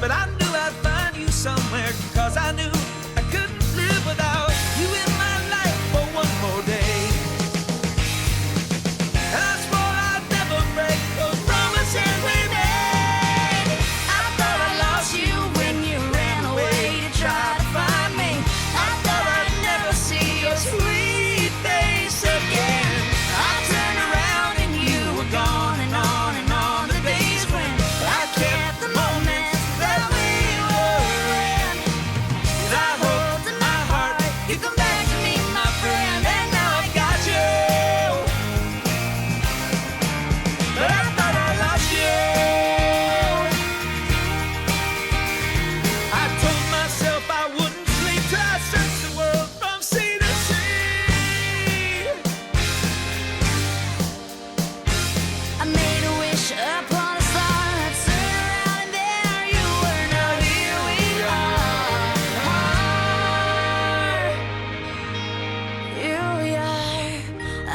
but I knew I'd find you somewhere, 'cause I knew I couldn't live without you in my life for one more day. And I swore I'd never break those promises we made. I thought I lost you when you ran away to try to find me. I thought I'd never see your sweet face again. I turned around and you were gone, and on the days when I kept the moments that we were in. 'Cause I hoped in my heart you'd come back to me, my friend, and now I got you. But I thought I lost you. I told myself I wouldn't sleep till I searched the world from sea to sea. I made a wish upon a star, I turned around and there you were. Now here we are. Here we are.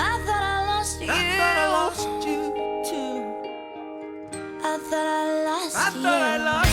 I thought I lost you. I thought I lost you too. I thought I lost I you. thought I lost